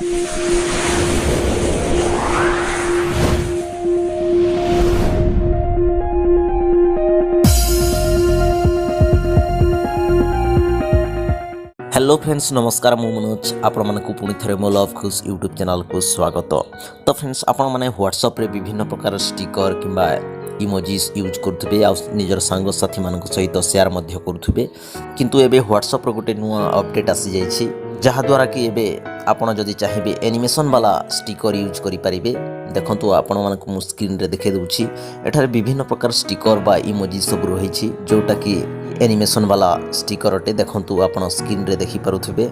Hello friends नमस्कार मु मनोज आपण मानकु पुणी थरे मो लव खुश यूट्यूब चैनल को स्वागत। तो फ्रेंड्स आपण माने व्हाट्सएप रे विभिन्न प्रकार स्टिकर किंबा इमोजीज यूज करथबे आ निजर सांग साथी मानक सहित शेयर मध्य करथबे किंतु एबे व्हाट्सएप रो गोटे नुवा अपडेट आसी जाईछि जहा द्वारा कि एबे आपण जदि चाहिबे एनिमेशन वाला स्टिकर यूज करि परिबे। देखंतु आपण मानक मु स्क्रीन रे देखे दउछि एठारे विभिन्न प्रकार स्टिकर बा इमोजी सब रहिछि जोटा कि एनिमेशन वाला स्टिकर अटे। देखंतु आपण स्क्रीन रे देखि पारुथिबे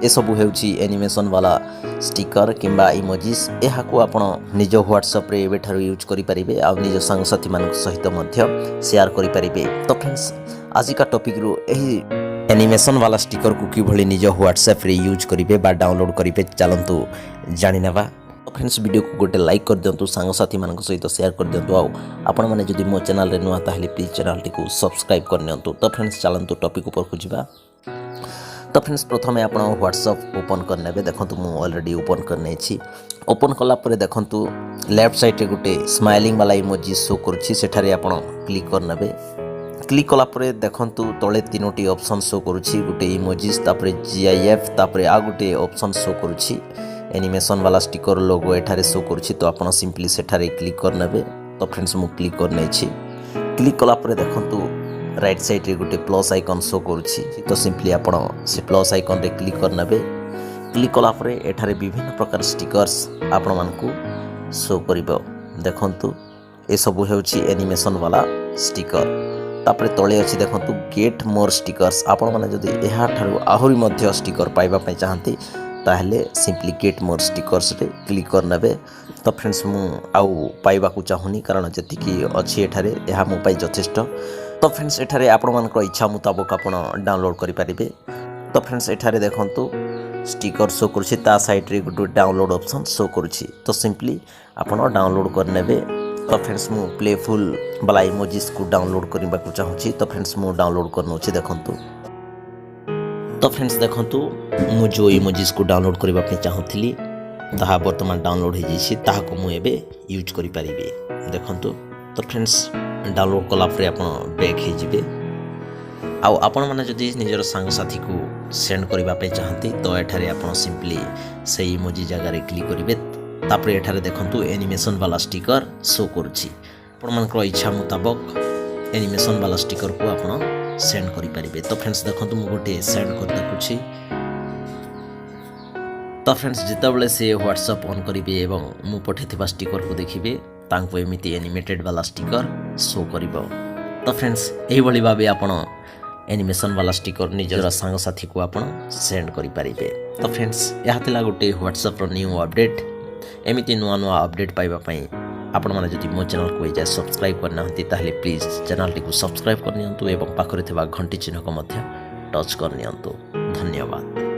ए सब हेउछि एनिमेशन वाला स्टिकर किंबा इमोजीज। एहा को आपण निज व्हाट्सएप रे एबे ठारो यूज करि परिबे आ निज संग साथी मानक सहित मध्य शेयर करि परिबे। तो फ्रेंड्स आज का टॉपिक रो एही एनिमेशन वाला स्टिकर को किभली निज व्हाट्सएप रे यूज करिवे बा डाउनलोड करिवे चलंतु जानि नेबा। फ्रेंड्स वीडियो को गोटे लाइक कर दियंतु सांग साथी मानक सहित शेयर कर दियंतु आ आपण माने जदि मो चैनल रे नुआ ताहले प्लीज चैनल टी को सब्सक्राइब कर नियंतु। तो फ्रेंड्स चलंतु टॉपिक ऊपर को जिबा। तो फ्रेंड्स प्रथमे आपण व्हाट्सएप ओपन कर नेबे। देखंतु मु ऑलरेडी ओपन कर नै छी। ओपन कला परे देखंतु लेफ्ट साइड रे गोटे स्माइलिंग वाला इमोजी शो करछि सेठारे आपण क्लिक कर नेबे। क्लिक कला परे देखंतु तळे तीनोटी ऑप्शन शो करूछि गोटे इमोजीज तापरे जीआईएफ तापरे आ गोटे ऑप्शन शो करूछि एनिमेशन वाला स्टिकर लोगो एठारे शो करूछि। तो आपण सिंपली सेठारे क्लिक कर नेबे। तो फ्रेंड्स मु क्लिक कर नै छी। क्लिक कला परे देखंतु राइट साइड रे गोटे प्लस आइकन शो करूछि। तो सिंपली आपण से प्लस आइकन रे क्लिक कर नेबे। क्लिक कला परे एठारे विभिन्न प्रकार स्टिकर्स आपण मानकु शो करिवो। देखंतु ए सब हेउछि एनिमेशन वाला स्टिकर। तापरे तळे अछि देखंतु गेट मोर स्टिकर्स। आपण माने जदि एहा ठारू आहुरी मध्य स्टिकर पाइबा पय चाहंती ताहले सिंपली गेट मोर स्टिकर्स रे क्लिक कर नेबे। तो फ्रेंड्स मु आउ पाइबा को चाहुनी कारण जतिकी अछि एठारे एहा मो पय यथेष्ट। तो फ्रेंड्स एठारे आपण मानक इच्छा मुताबिक आपण डाउनलोड करि परिबे। तो फ्रेंड्स एठारे देखंतु स्टिकर शो करूछि ता साइड रे गुड डाउनलोड ऑप्शन शो करूछि। तो सिंपली आपण डाउनलोड कर नेबे। तो फ्रेंड्स मु प्लेफुल वाला इमोजीज को डाउनलोड करबा को चाहूछि। तो फ्रेंड्स मु डाउनलोड करनोछि देखंतु। तो फ्रेंड्स देखंतु मु जो इमोजीज को डाउनलोड करबा पे चाहूथिली ताहा वर्तमान डाउनलोड हे जैछि ताहा को मु एबे यूज करि परिबे। देखंतु तो फ्रेंड्स डाउनलोड कला परे आपण बैक हे जिबे आ आपण माने जदि निजर संग साथी को सेंड करबा पे चाहंती तो एठारे आपण सिंपली से इमोजी जगह रे क्लिक करिवे। तापरे एठारे देखंतु एनिमेशन वाला स्टिकर शो करूछि। आपण मानकर इच्छा मुताबिक एनिमेशन वाला स्टिकर को आपण सेंड करि परिबे। तो फ्रेंड्स देखंतु मु गोटे सेंड कर देखुछि। तो फ्रेंड्स जितेबले से व्हाट्सएप ऑन करिवे एवं मु पठेथिबा स्टिकर को देखिबे तांको एमिति एनिमेटेड वाला स्टिकर शो करिवो। तो फ्रेंड्स एही भली भाबे आपण एनिमेशन वाला स्टिकर निजर संग साथी को आपण सेंड करि परिबे। तो फ्रेंड्स यहा थिला गोटे व्हाट्सएप रो न्यू अपडेट। एमिति नुआ नुआ अपडेट पाइबा पई आपण माने जदि मो चैनल को एजा सब्सक्राइब करना हंती ताहले प्लीज चैनल टी को सब्सक्राइब कर नियंतु एवं पाखरे थिबा घंटी चिन्ह को मध्य टच कर नियंतु। धन्यवाद।